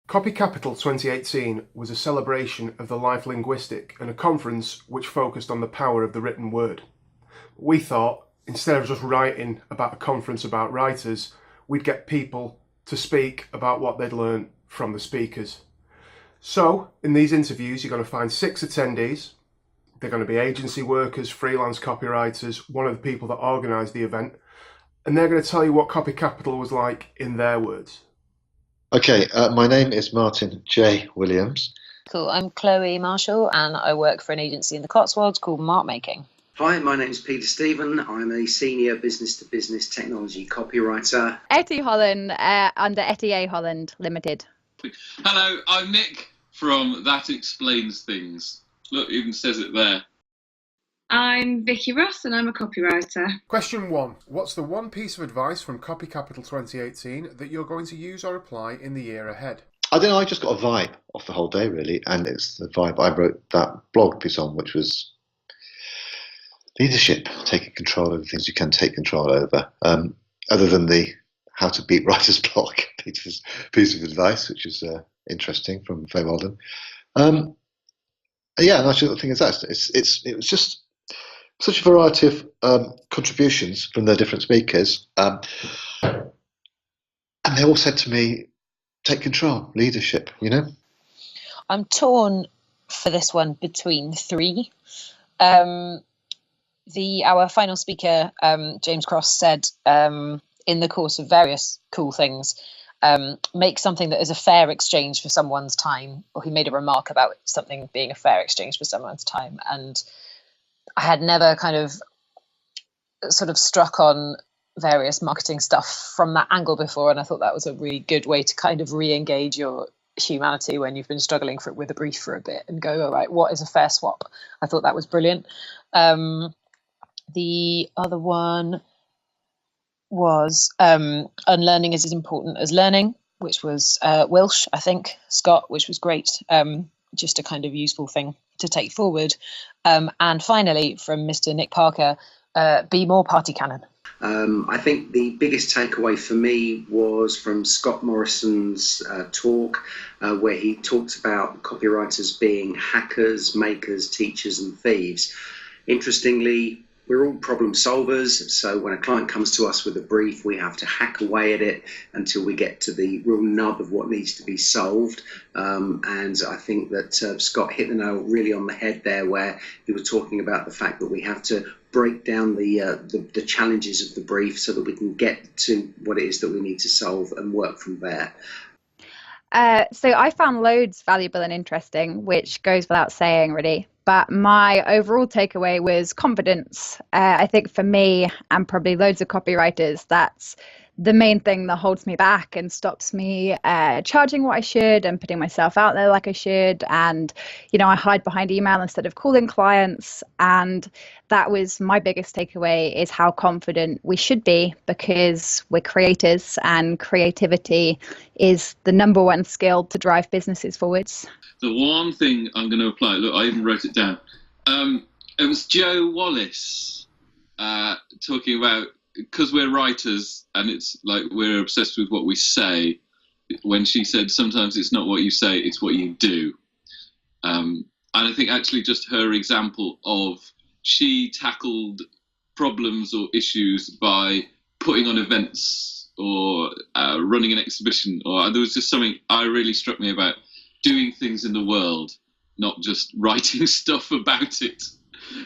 Copy Capital 2018 was a celebration of the life linguistic and a conference which focused on the power of the written word. We thought, instead of just writing about a conference about writers, we'd get people to speak about what they'd learned from the speakers. So, in these interviews, you're going to find 6 attendees. They're going to be agency workers, freelance copywriters, one of the people that organised the event, and they're going to tell you what Copy Capital was like in their words. Okay, my name is Martin J. Williams. Cool, I'm Chloe Marshall and I work for an agency in the Cotswolds called Mark Making. Hi, my name's Peter Stephen. I'm a senior business-to-business technology copywriter. Ettie Holland, under Ettie A. Holland Limited. Hello, I'm Nick from That Explains Things. Look, even says it there. I'm Vikki Ross and I'm a copywriter. Question 1. What's the one piece of advice from Copy Capital 2018 that you're going to use or apply in the year ahead? I don't know, I just got a vibe off the whole day, really, and it's the vibe I wrote that blog piece on, which was leadership, taking control over things you can take control over. Other than the How to Beat Writers blog piece of advice, which is interesting from Faye Walden. Yeah, and I think it's that. It was just such a variety of contributions from the different speakers, and they all said to me, take control, leadership, you know? I'm torn for this one between 3. Our final speaker, James Cross, said in the course of various cool things, make something that is a fair exchange for someone's time, or he made a remark about something being a fair exchange for someone's time, and I had never kind of sort of struck on various marketing stuff from that angle before, and I thought that was a really good way to kind of re-engage your humanity when you've been struggling with a brief for a bit and go, all right, what is a fair swap? I thought that was brilliant. The other one was unlearning is as important as learning, which was Welsh, I think, Scott, which was great. Just a kind of useful thing to take forward. And finally, from Mr. Nick Parker, be more party cannon. I think the biggest takeaway for me was from Scott Morrison's talk, where he talked about copywriters being hackers, makers, teachers and thieves. Interestingly, we're all problem solvers, so when a client comes to us with a brief, we have to hack away at it until we get to the real nub of what needs to be solved. And I think that Scott hit the nail really on the head there, where he was talking about the fact that we have to break down the challenges of the brief so that we can get to what it is that we need to solve and work from there. So I found loads valuable and interesting, which goes without saying, really. But my overall takeaway was confidence. I think for me, and probably loads of copywriters, that's the main thing that holds me back and stops me charging what I should and putting myself out there like I should. And, you know, I hide behind email instead of calling clients. And that was my biggest takeaway, is how confident we should be, because we're creators and creativity is the number one skill to drive businesses forwards. The one thing I'm going to apply, look, I even wrote it down. It was Joe Wallace talking about, because we're writers and it's like we're obsessed with what we say, when she said sometimes it's not what you say, it's what you do. And I think actually just her example of, she tackled problems or issues by putting on events or running an exhibition, or there was just something really struck me about doing things in the world, not just writing stuff about it,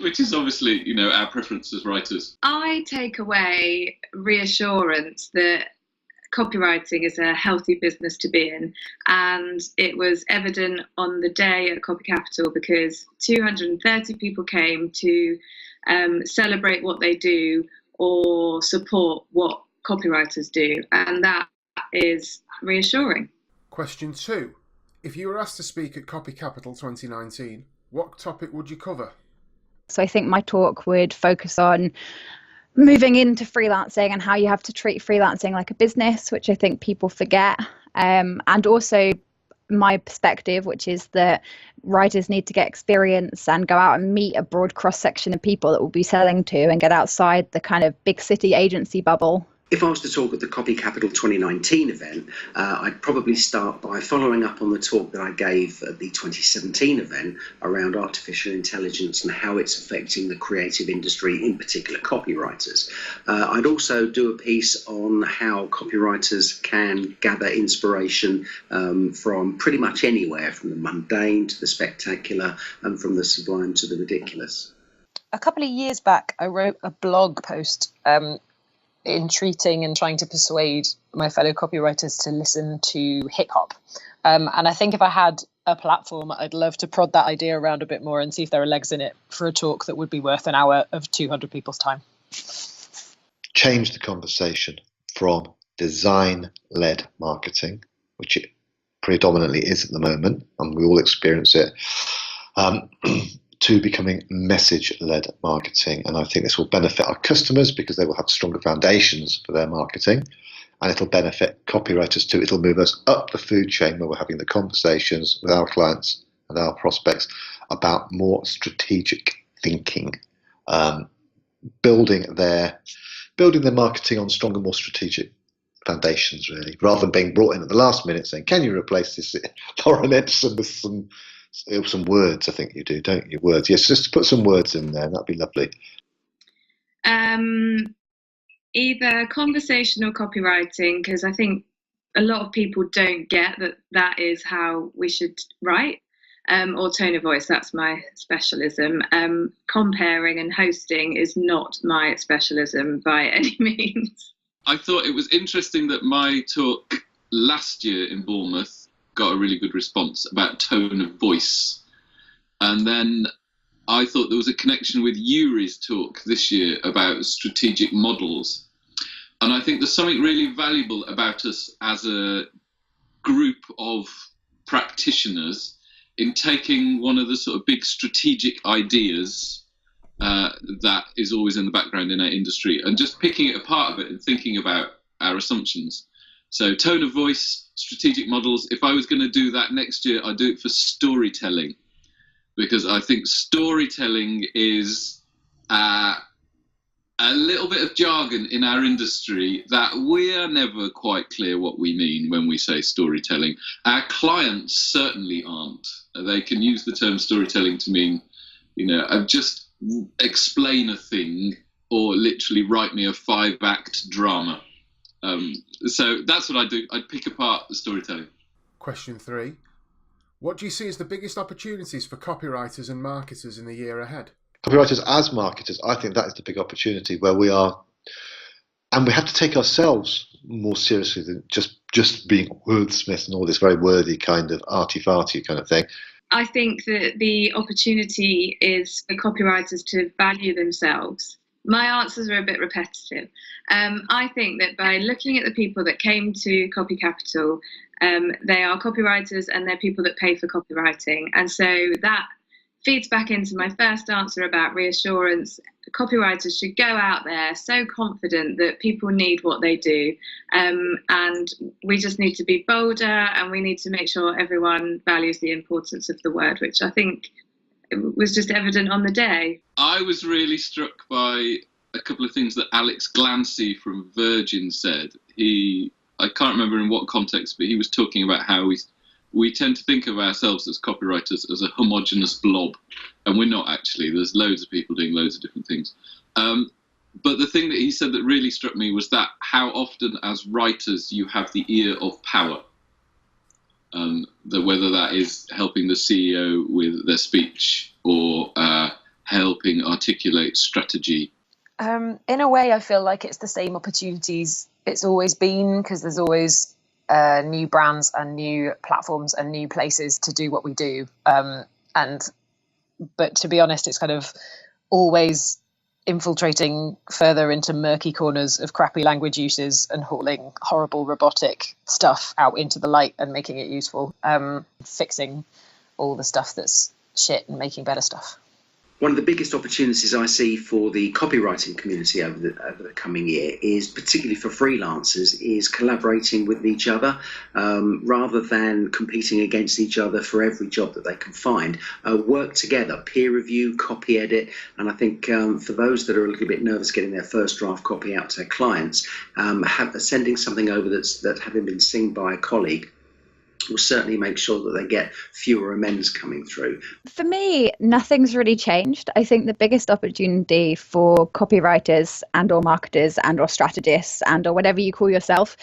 which is obviously, you know, our preference as writers. I take away reassurance that copywriting is a healthy business to be in, and it was evident on the day at Copy Capital, because 230 people came to celebrate what they do or support what copywriters do, and that is reassuring. Question 2. If you were asked to speak at Copy Capital 2019, what topic would you cover? So I think my talk would focus on moving into freelancing and how you have to treat freelancing like a business, which I think people forget. And also my perspective, which is that writers need to get experience and go out and meet a broad cross section of people that will be selling to, and get outside the kind of big city agency bubble If I was to talk at the Copy Capital 2019 event, I'd probably start by following up on the talk that I gave at the 2017 event around artificial intelligence and how it's affecting the creative industry, in particular copywriters. I'd also do a piece on how copywriters can gather inspiration from pretty much anywhere, from the mundane to the spectacular and from the sublime to the ridiculous. A couple of years back, I wrote a blog post entreating and trying to persuade my fellow copywriters to listen to hip hop. And I think if I had a platform, I'd love to prod that idea around a bit more and see if there are legs in it for a talk that would be worth an hour of 200 people's time. Change the conversation from design-led marketing, which it predominantly is at the moment, and we all experience it, to becoming message-led marketing. And I think this will benefit our customers because they will have stronger foundations for their marketing, and it'll benefit copywriters too. It'll move us up the food chain where we're having the conversations with our clients and our prospects about more strategic thinking, building their marketing on stronger, more strategic foundations, really, rather than being brought in at the last minute saying, can you replace this Lauren Edson with some words? I think you do, don't you? Words. Yes, just put some words in there. That'd be lovely. Either conversational copywriting, because I think a lot of people don't get that is how we should write, or tone of voice. That's my specialism. Comparing and hosting is not my specialism by any means. I thought it was interesting that my talk last year in Bournemouth got a really good response about tone of voice. And then I thought there was a connection with Yuri's talk this year about strategic models. And I think there's something really valuable about us as a group of practitioners in taking one of the sort of big strategic ideas that is always in the background in our industry and just picking it apart a bit and thinking about our assumptions. So tone of voice, strategic models. If I was going to do that next year, I'd do it for storytelling, because I think storytelling is a little bit of jargon in our industry that we're never quite clear what we mean when we say storytelling. Our clients certainly aren't. They can use the term storytelling to mean, just explain a thing or literally write me a 5-act drama. So that's what I do. I'd pick apart the storytelling. Question 3. What do you see as the biggest opportunities for copywriters and marketers in the year ahead? Copywriters as marketers, I think that is the big opportunity where we are, and we have to take ourselves more seriously than just being wordsmiths and all this very wordy kind of arty-farty kind of thing. I think that the opportunity is for copywriters to value themselves. My answers are a bit repetitive. I think that by looking at the people that came to Copy Capital, they are copywriters and they're people that pay for copywriting. And so that feeds back into my first answer about reassurance. Copywriters should go out there so confident that people need what they do. And we just need to be bolder, and we need to make sure everyone values the importance of the word, which I think was just evident on the day. I was really struck by a couple of things that Alex Glancy from Virgin said. I can't remember in what context, but he was talking about how we tend to think of ourselves as copywriters as a homogenous blob, and we're not actually. There's loads of people doing loads of different things. But the thing that he said that really struck me was that how often as writers you have the ear of power. That whether that is helping the CEO with their speech or helping articulate strategy. In a way, I feel like it's the same opportunities it's always been, because there's always new brands and new platforms and new places to do what we do. But to be honest, it's kind of always infiltrating further into murky corners of crappy language uses and hauling horrible robotic stuff out into the light and making it useful, fixing all the stuff that's shit and making better stuff. One of the biggest opportunities I see for the copywriting community over the coming year is, particularly for freelancers, is collaborating with each other rather than competing against each other for every job that they can find. Work together, peer review, copy edit, and I think for those that are a little bit nervous getting their first draft copy out to their clients, sending something over that having been seen by a colleague will certainly make sure that they get fewer amends coming through. For me, nothing's really changed. I think the biggest opportunity for copywriters and or marketers and or strategists and or whatever you call yourself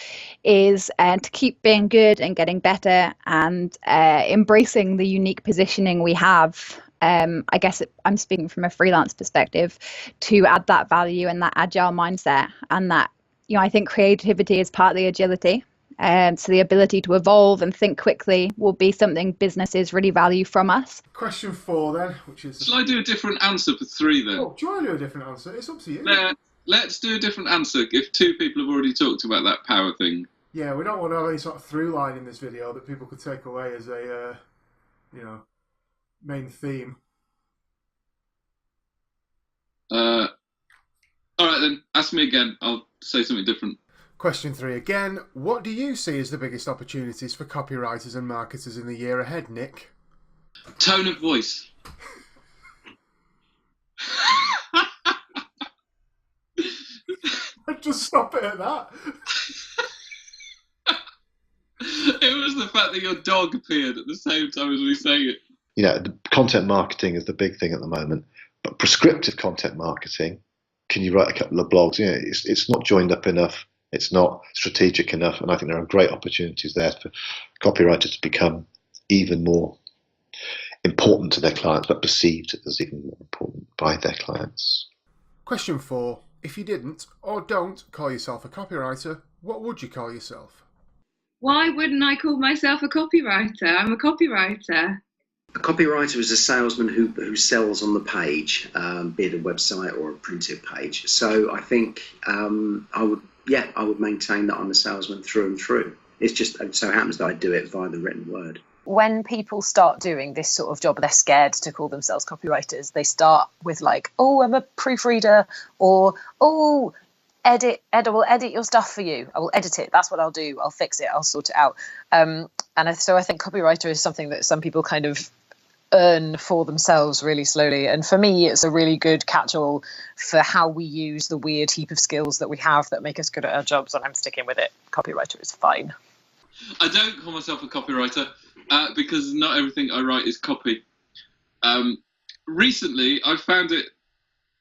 is to keep being good and getting better and embracing the unique positioning we have. I guess I'm speaking from a freelance perspective, to add that value and that agile mindset, and that, I think creativity is partly agility. So the ability to evolve and think quickly will be something businesses really value from us. Question 4 then, which is... Shall I do a different answer for 3 then? Oh, do you want to do a different answer? It's up to you. Let's do a different answer if 2 people have already talked about that power thing. Yeah, we don't want to have any sort of through line in this video that people could take away as a, main theme. All right then, ask me again. I'll say something different. Question 3 again. What do you see as the biggest opportunities for copywriters and marketers in the year ahead, Nick? Tone of voice. I'd just stop it at that. It was the fact that your dog appeared at the same time as we saying it. The content marketing is the big thing at the moment, but prescriptive content marketing, can you write a couple of blogs? It's not joined up enough. It's not strategic enough, and I think there are great opportunities there for copywriters to become even more important to their clients, but perceived as even more important by their clients. Question 4. If you didn't or don't call yourself a copywriter, what would you call yourself? Why wouldn't I call myself a copywriter? I'm a copywriter. A copywriter is a salesman who sells on the page, be it a website or a printed page. So I think I would maintain that I'm a salesman through and through. It's just so happens that I do it via the written word. When people start doing this sort of job, they're scared to call themselves copywriters. They start with like, oh, I'm a proofreader, or oh, I will edit your stuff for you. I will edit it. That's what I'll do. I'll fix it. I'll sort it out. So I think copywriter is something that some people kind of earn for themselves really slowly. And for me, it's a really good catch-all for how we use the weird heap of skills that we have that make us good at our jobs. And I'm sticking with it. Copywriter is fine. I don't call myself a copywriter because not everything I write is copy. Recently, I found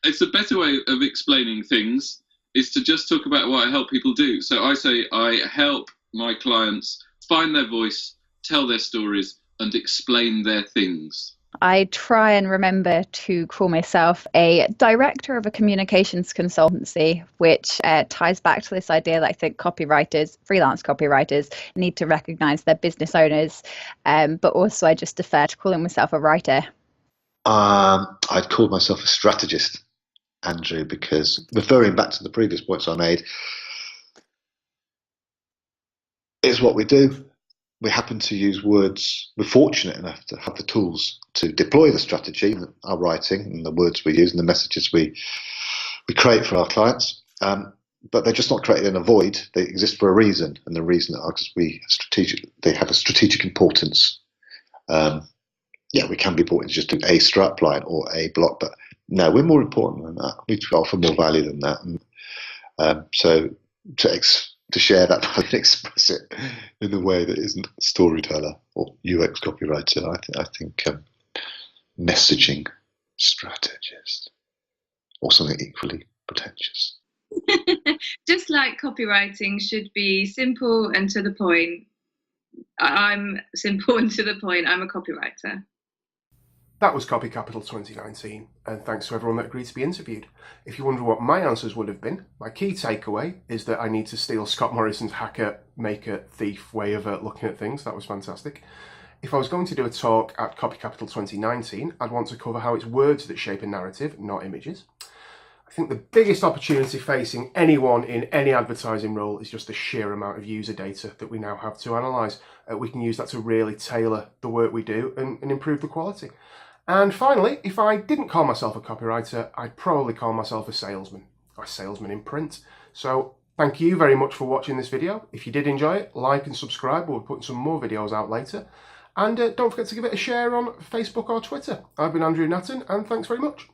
it's a better way of explaining things is to just talk about what I help people do. So I say I help my clients find their voice, tell their stories, and explain their things. I try and remember to call myself a director of a communications consultancy, which ties back to this idea that I think copywriters, freelance copywriters, need to recognise their business owners. But also I just defer to calling myself a writer. I'd call myself a strategist, Andrew, because referring back to the previous points I made, it's what we do. We happen to use words. We're fortunate enough to have the tools to deploy the strategy, our writing, and the words we use, and the messages we create for our clients. But they're just not created in a void. They exist for a reason, and the reason is because they have a strategic importance. We can be brought into just do a strap line or a block, but no, we're more important than that. We offer more value than that. And so to share that and express it in a way that isn't a storyteller or UX copywriter, I think messaging strategist or something equally pretentious. Just like copywriting should be simple and to the point. I'm simple and to the point. I'm a copywriter. That was Copy Capital 2019, and thanks to everyone that agreed to be interviewed. If you wonder what my answers would have been, my key takeaway is that I need to steal Scott Morrison's hacker, maker, thief way of looking at things. That was fantastic. If I was going to do a talk at Copy Capital 2019, I'd want to cover how it's words that shape a narrative, not images. I think the biggest opportunity facing anyone in any advertising role is just the sheer amount of user data that we now have to analyse. We can use that to really tailor the work we do and improve the quality. And finally, if I didn't call myself a copywriter, I'd probably call myself a salesman, or a salesman in print. So thank you very much for watching this video. If you did enjoy it, like and subscribe. We'll be putting some more videos out later. And don't forget to give it a share on Facebook or Twitter. I've been Andrew Nattan, and thanks very much.